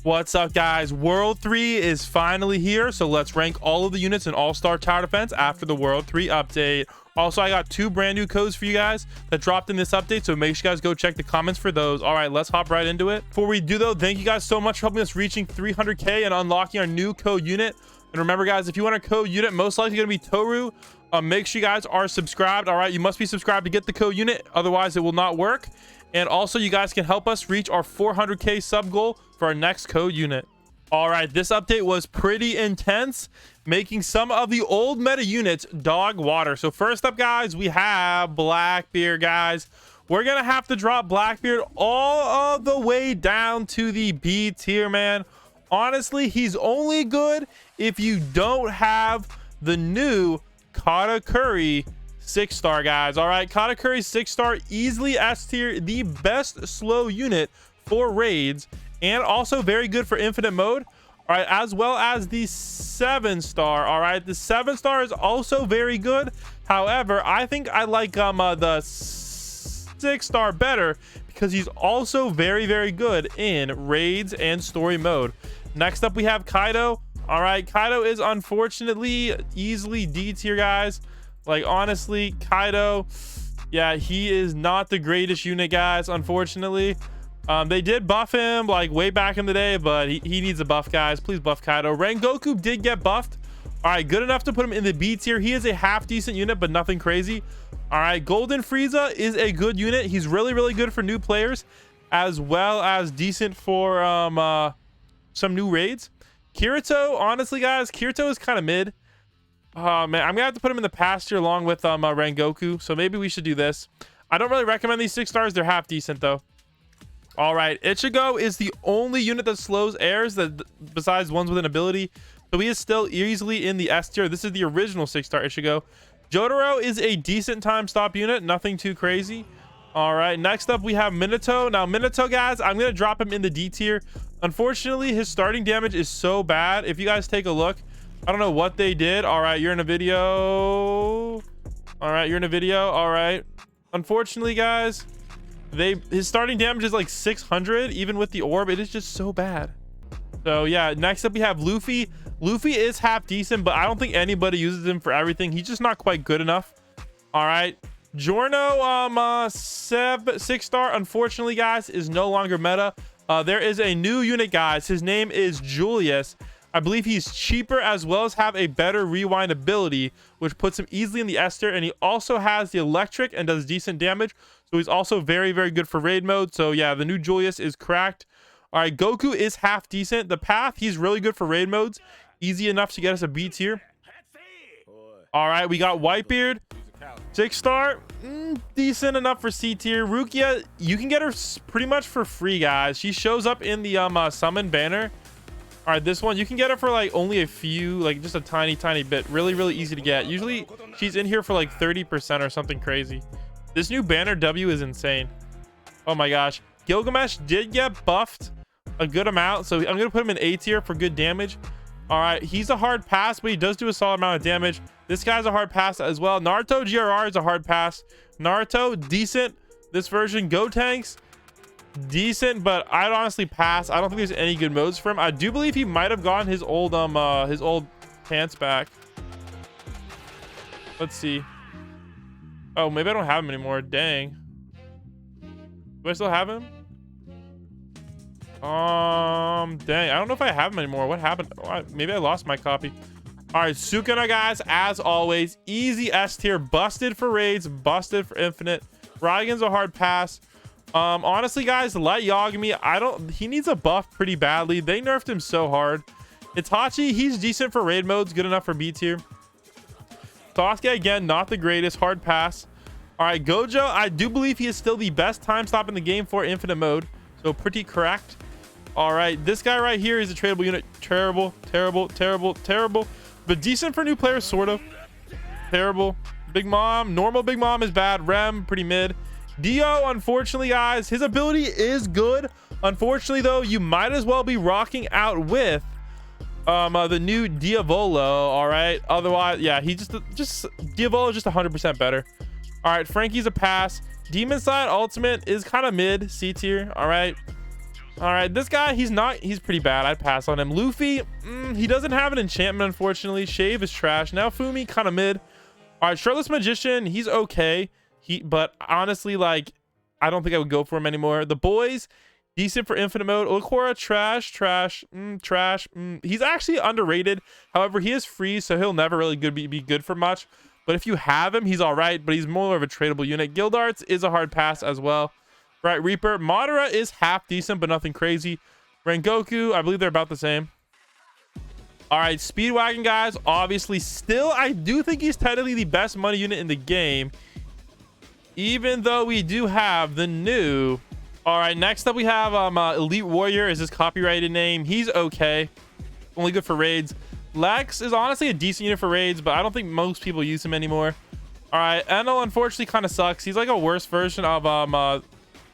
What's up, guys? World 3 is finally here, so let's rank all of the units in All-Star Tower Defense after the World 3 update. Also, I got 2 brand new codes for you guys that dropped in this update, so make sure you guys go check the comments for those. All right, let's hop right into it. Before we do, though, thank you guys so much for helping us reaching 300k and unlocking our new code unit. And remember, guys, if you want a code unit, most likely going to be Toru. Make sure you guys are subscribed. All right, you must be subscribed to get the code unit, otherwise it will not work. And also, you guys can help us reach our 400k sub goal for our next code unit. All right, this update was pretty intense, making some of the old meta units dog water. So first up, guys, we have Blackbeard, guys. We're gonna have to drop Blackbeard all of the way down to the B tier, man. Honestly, he's only good if you don't have the new Katakuri 6-star, guys. All right, Katakuri 6-star, easily S tier, the best slow unit for raids, and also very good for infinite mode. All right, as well as the 7-star. All right, the 7-star is also very good. However, I think I like the 6-star better because he's also very, very good in raids and story mode. Next up, we have Kaido. All right, Kaido is unfortunately easily D tier, guys. Like, honestly, Kaido, yeah, he is not the greatest unit, guys, unfortunately. They did buff him like way back in the day, but he needs a buff, guys. Please buff Kaido. Rengoku did get buffed. All right, good enough to put him in the B tier. He is a half decent unit, but nothing crazy. All right, Golden Frieza is a good unit. He's really, really good for new players, as well as decent for some new raids. Kirito, honestly, guys, Kirito is kind of mid. Man, I'm gonna have to put him in the past tier along with Rengoku, so maybe we should do this. I don't really recommend these 6-stars. They're half decent though. All right, Ichigo is the only unit that slows airs that besides ones with an ability, so he is still easily in the S tier. This is the original 6-star Ichigo. Jotaro is a decent time stop unit, nothing too crazy. All right, next up we have Minato. Now Minato, guys, I'm gonna drop him in the D tier. Unfortunately, his starting damage is so bad. If you guys take a look, I don't know what they did. All right, you're in a video. All right, you're in a video. All right, unfortunately, guys, his starting damage is like 600 even with the orb. It is just so bad. So yeah, next up we have Luffy. Luffy is half decent, but I don't think anybody uses him for everything. He's just not quite good enough. All right, Giorno 6-star, unfortunately, guys, is no longer meta. There is a new unit, guys. His name is Julius. I believe he's cheaper, as well as have a better rewind ability, which puts him easily in the S tier. And he also has the electric and does decent damage, so he's also very, very good for raid mode. So yeah, the new Julius is cracked. All right, Goku is half decent. The path, he's really good for raid modes, easy enough to get us a B tier. All right, we got Whitebeard, 6-star, decent enough for C tier. Rukia, you can get her pretty much for free, guys. She shows up in the summon banner. All right, this one you can get her for like only a few, like just a tiny bit. Really, really easy to get. Usually she's in here for like 30% or something crazy. This new banner W is insane. Oh my gosh, Gilgamesh did get buffed a good amount, so I'm gonna put him in A tier for good damage. All right, he's a hard pass, but he does do a solid amount of damage. This guy's a hard pass as well. Naruto GRR is a hard pass. Naruto, decent. This version, Gotenks, decent, but I'd honestly pass. I don't think there's any good modes for him. I do believe he might have gotten his old pants back. Let's see. Oh, maybe I don't have him anymore. Dang. Do I still have him? Dang, I don't know if I have him anymore. What happened? Oh, maybe I lost my copy. All right, Sukuna, guys, as always, easy S tier, busted for raids, busted for infinite. Raigen's a hard pass. Honestly, guys, Light Yagami, he needs a buff pretty badly. They nerfed him so hard. Itachi, he's decent for raid modes, good enough for B tier. Sasuke, again, not the greatest, hard pass. All right, Gojo, I do believe he is still the best time stop in the game for infinite mode, so pretty correct. All right, this guy right here is a tradable unit. Terrible, but decent for new players, sort of. Terrible. Big Mom, normal Big Mom is bad. Rem, pretty mid. Dio, unfortunately, guys, his ability is good. Unfortunately, though, you might as well be rocking out with the new Diavolo. All right, otherwise, yeah, he just Diavolo is just 100% better. All right, Frankie's a pass. Demon Side Ultimate is kind of mid, C tier. All right, All right, this guy, he's pretty bad. I'd pass on him. Luffy, he doesn't have an enchantment, unfortunately. Shave is trash. Now Fumi, kind of mid. All right, Shirtless Magician, he's okay. But honestly, like, I don't think I would go for him anymore. The boys, decent for infinite mode. Okora, trash. He's actually underrated. However, he is free, so he'll never really be good for much. But if you have him, he's all right, but he's more of a tradable unit. Guild Arts is a hard pass as well. Right, Reaper. Madara is half decent, but nothing crazy. Rengoku, I believe they're about the same. All right, Speedwagon, guys. Obviously, still, I do think he's technically the best money unit in the game, even though we do have the new. All right, next up we have Elite Warrior is his copyrighted name. He's okay, only good for raids. Lex is honestly a decent unit for raids, but I don't think most people use him anymore. All right, Enel unfortunately kind of sucks. He's like a worse version of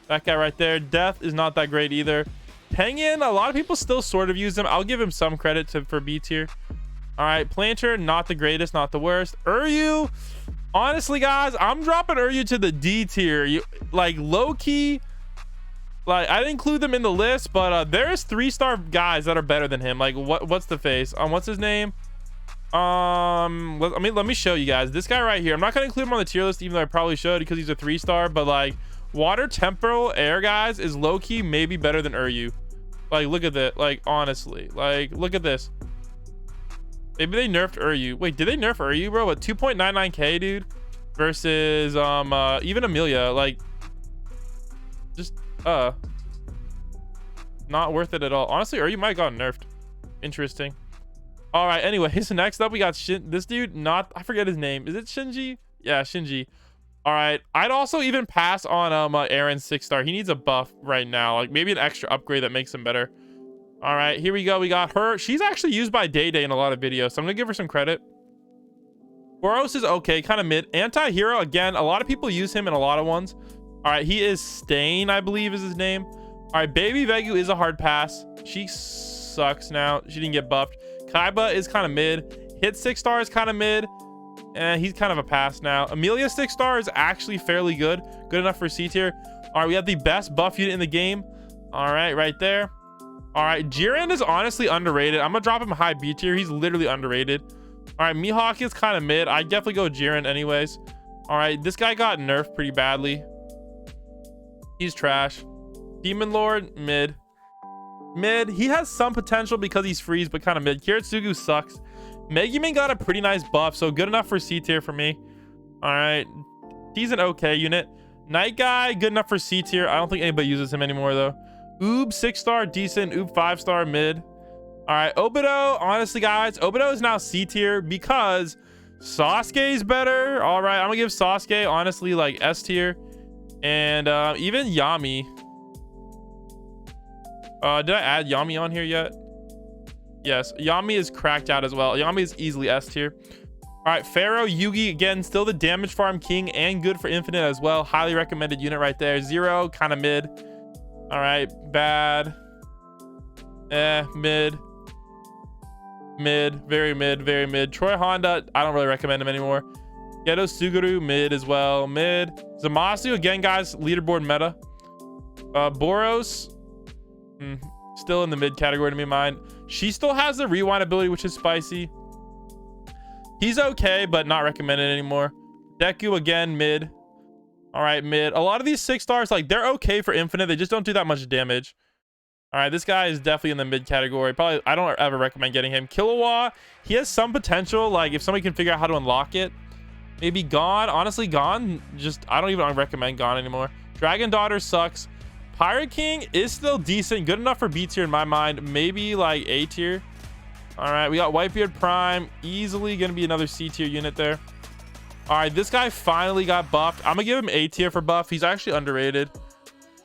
that guy right there. Death is not that great either. Tengen, a lot of people still sort of use him. I'll give him some credit for B tier. All right, Planter, not the greatest, not the worst. Uryu, honestly, guys, I'm dropping Uryu to the D tier. Like, low-key, like, I didn't include them in the list, but there's 3-star guys that are better than him. Like, what's the face? What's his name? Let me show you guys. This guy right here. I'm not going to include him on the tier list, even though I probably should because he's a 3-star, but, like, Water Temporal Air, guys, is low-key maybe better than Uryu. Like, look at that. Like, honestly. Like, look at this. Maybe they nerfed Uryu. Wait, did they nerf Uryu, bro? What, 2.99k, dude? Versus, even Amelia. Like, just, not worth it at all. Honestly, Uryu might have gotten nerfed. Interesting. All right, anyways, next up, we got this dude, I forget his name. Is it Shinji? Yeah, Shinji. All right, I'd also even pass on Aaron's 6-star. He needs a buff right now, like maybe an extra upgrade that makes him better. All right, here we go. We got her. She's actually used by Day in a lot of videos, so I'm gonna give her some credit. Boros is okay, kind of mid. Anti-hero, again, a lot of people use him in a lot of ones. All right, he is Stain, I believe is his name. All right, Baby Vegu is a hard pass. She sucks now. She didn't get buffed. Kaiba is kind of mid. Hit 6-star is kind of mid. And he's kind of a pass now. Amelia 6-star is actually fairly good. Good enough for C tier. All right, we have the best buff unit in the game. All right, right there. All right, Jiren is honestly underrated. I'm going to drop him high B tier. He's literally underrated. All right, Mihawk is kind of mid. I definitely go Jiren anyways. All right, this guy got nerfed pretty badly. He's trash. Demon Lord, mid. Mid. He has some potential because he's freeze, but kind of mid. Kiritsugu sucks. Megumin got a pretty nice buff, so good enough for C tier for me. All right, he's an okay unit. Night Guy, good enough for C tier. I don't think anybody uses him anymore though. Oob 6-star, decent. Oob 5-star, mid. All right, Obito, honestly guys, Obito is now C tier because Sasuke's better. All right, I'm gonna give Sasuke honestly like S tier, and even Yami. Did I add Yami on here yet? Yes, Yami is cracked out as well. Yami is easily S tier. All right, Pharaoh Yugi, again, still the damage farm king and good for infinite as well. Highly recommended unit right there. Zero, kind of mid. All right, bad. Mid. Mid, very mid, very mid. Troy Honda, I don't really recommend him anymore. Geto Suguru, mid as well. Mid. Zamasu, again, guys, leaderboard meta. Boros, still in the mid category to me, mine. She still has the rewind ability, which is spicy. He's okay, but not recommended anymore. Deku, again, mid. All right, mid. A lot of these 6-stars, like, they're okay for infinite. They just don't do that much damage. All right, this guy is definitely in the mid category. Probably, I don't ever recommend getting him. Killua, he has some potential. Like, if somebody can figure out how to unlock it. Maybe Gon. Honestly, Gon, I don't even recommend Gon anymore. Dragon Daughter sucks. Pirate King is still decent, good enough for B tier in my mind, maybe like A tier. All right, we got Whitebeard Prime, easily gonna be another C tier unit there. All right, this guy finally got buffed. I'm gonna give him A tier for buff. He's actually underrated.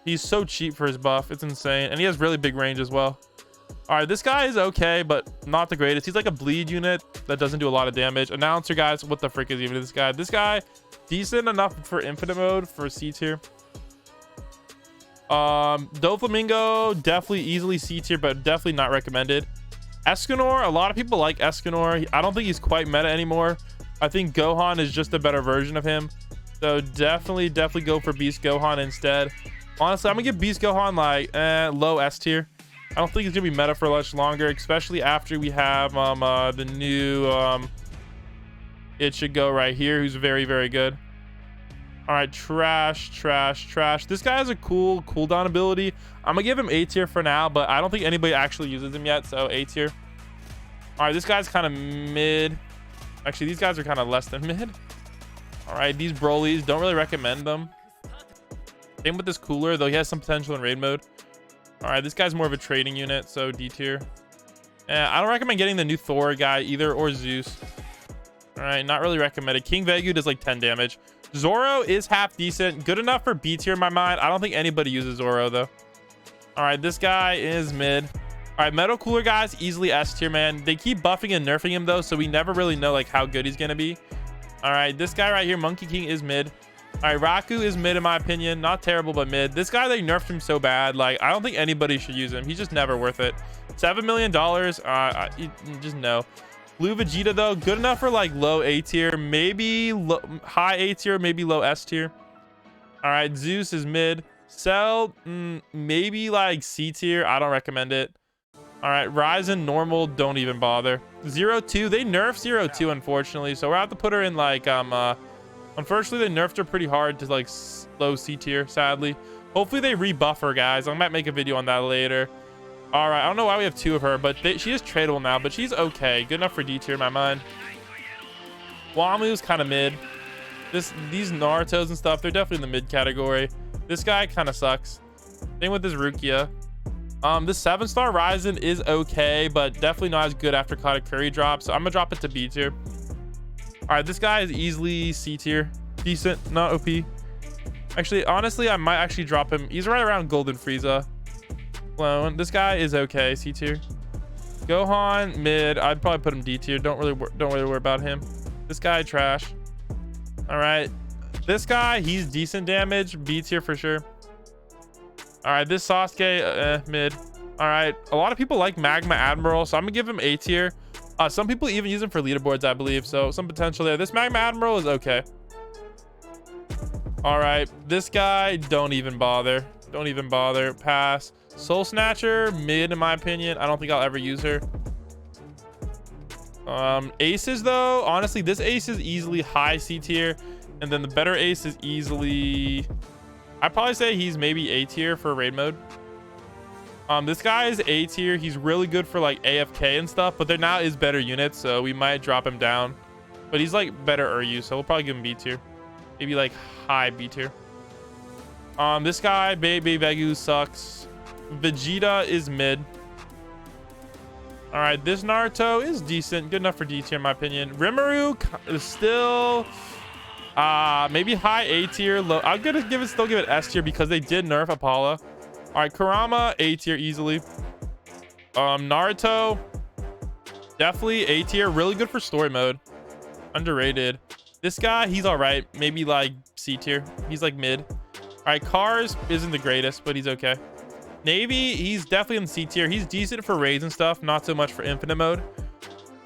He's so cheap for his buff, it's insane, and he has really big range as well. All right, this guy is okay, but not the greatest. He's like a bleed unit that doesn't do a lot of damage. Announcer, guys, what the frick is even this guy? This guy, decent enough for infinite mode for C tier. Doflamingo, definitely easily C tier, but definitely not recommended. Escanor, a lot of people like Escanor. I don't think he's quite meta anymore. I think Gohan is just a better version of him. So definitely go for Beast Gohan instead. Honestly, I'm gonna give Beast Gohan like low S tier. I don't think it's gonna be meta for much longer, especially after we have the new it should go right here, who's very, very good. All right, trash. This guy has a cool cooldown ability. I'm gonna give him A tier for now, but I don't think anybody actually uses him yet, so A tier. All right, this guy's kind of mid. Actually, these guys are kind of less than mid. All right, these Brolys, don't really recommend them. Same with this Cooler, though he has some potential in raid mode. All right, this guy's more of a trading unit, so D tier. I don't recommend getting the new Thor guy either, or Zeus. All right, not really recommended. King Vegu does like 10 damage. Zoro is half decent, good enough for B tier in my mind. I don't think anybody uses Zoro though. All right, this guy is mid. All right, Metal Cooler guys, easily S tier, man. They keep buffing and nerfing him though, so we never really know like how good he's gonna be. All right, this guy right here, Monkey King, is mid. All right, Raku is mid in my opinion. Not terrible, but mid. This guy, they nerfed him so bad. Like, I don't think anybody should use him. He's just never worth it. $7 million. Just no. Blue Vegeta, though, good enough for like low A tier. Maybe high A tier, maybe low S tier. All right, Zeus is mid. Cell, maybe like C tier. I don't recommend it. All right, Ryzen, normal. Don't even bother. 0-2. They nerfed 0-2, unfortunately. So we're going to have to put her in like, unfortunately, they nerfed her pretty hard to like low C tier, sadly. Hopefully they rebuff her, guys. I might make a video on that later. All right, I don't know why we have two of her, but she is tradable now, but she's okay. Good enough for D tier in my mind. Wamu's kind of mid. These Narutos and stuff, they're definitely in the mid category. This guy kind of sucks. Same with this Rukia. This 7-star Ryzen is okay, but definitely not as good after Katakuri drop, so I'm gonna drop it to B tier. All right, this guy is easily C tier. Decent, not OP. Actually, honestly, I might actually drop him. He's right around Golden Frieza. Clone. This guy is okay, C tier. Gohan, mid. I'd probably put him D tier. Don't really worry about him. This guy, trash. All right, this guy, he's decent damage. B tier for sure. All right, this Sasuke, mid. All right, a lot of people like Magma Admiral, so I'm gonna give him A tier. Some people even use him for leaderboards, I believe, so some potential there. This Magma Admiral is okay. All right, this guy, don't even bother. Pass. Soul Snatcher, mid in my opinion. I don't think I'll ever use her. Aces though, honestly, this ace is easily high C tier, and then the better ace is easily, I'd probably say he's maybe A tier for raid mode. This guy is A tier. He's really good for like AFK and stuff, but there now is better units, so we might drop him down. But he's like better Uryu, so we'll probably give him B tier. Maybe like high B tier. This guy, Baby Vegu, sucks. Vegeta is mid. All right, this Naruto is decent, good enough for D tier in my opinion. Rimuru is still maybe high A tier, low. I'm gonna still give it S tier because they did nerf Apollo. All right, Kurama, A tier easily. Naruto, definitely A tier, really good for story mode. Underrated. This guy, he's all right, maybe like C tier. He's like mid. All right, Cars isn't the greatest, but he's okay. Navy, he's definitely in C tier. He's decent for raids and stuff, not so much for infinite mode.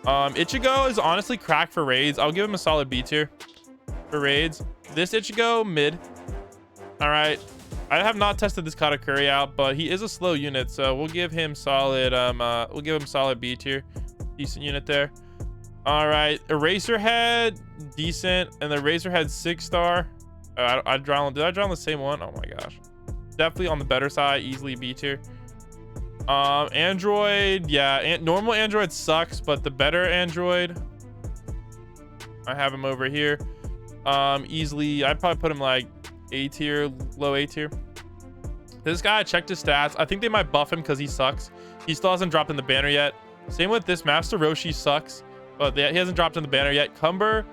Ichigo is honestly cracked for raids. I'll give him a solid B tier for raids. This Ichigo, mid. All right, I have not tested this Katakuri out, but he is a slow unit, so we'll give him solid B tier. Decent unit there. All right, Eraserhead, decent, and the Eraserhead 6-star. Did I draw on the same one? Oh my gosh, definitely on the better side, easily B tier. Android, yeah, normal Android sucks, but the better Android, I have him over here. Easily, I'd probably put him like A tier, low A tier. This guy, I checked his stats. I think they might buff him because he sucks. He still hasn't dropped in the banner yet. Same with this Master Roshi, sucks, but he hasn't dropped in the banner yet. Cumber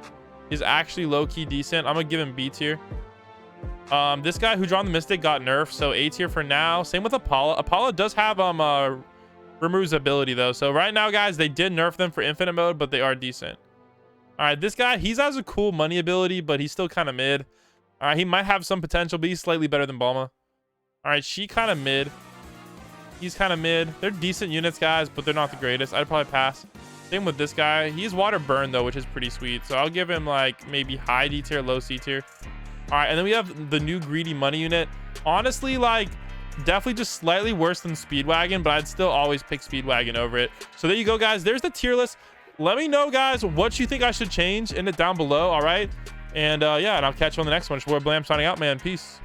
is actually low-key decent. I'm gonna give him B tier. This guy who drawn the Mystic got nerfed, so A tier for now. Same with Apollo. Apollo does have Rimuru's ability though, so right now guys, they did nerf them for infinite mode, but they are decent. All right, this guy, he has a cool money ability, but he's still kind of mid. All right, he might have some potential, but he's slightly better than Bulma. All right, she kind of mid. He's kind of mid. They're decent units, guys, but they're not the greatest. I'd probably pass. Same with this guy. He's water burn though, which is pretty sweet, so I'll give him like maybe high D tier, low C tier. All right, and then we have the new greedy money unit. Honestly, like, definitely just slightly worse than Speedwagon, but I'd still always pick Speedwagon over it. So there you go, guys. There's the tier list. Let me know, guys, what you think I should change in it down below. All right, and yeah, and I'll catch you on the next one. It's your boy Blam signing out, man. Peace.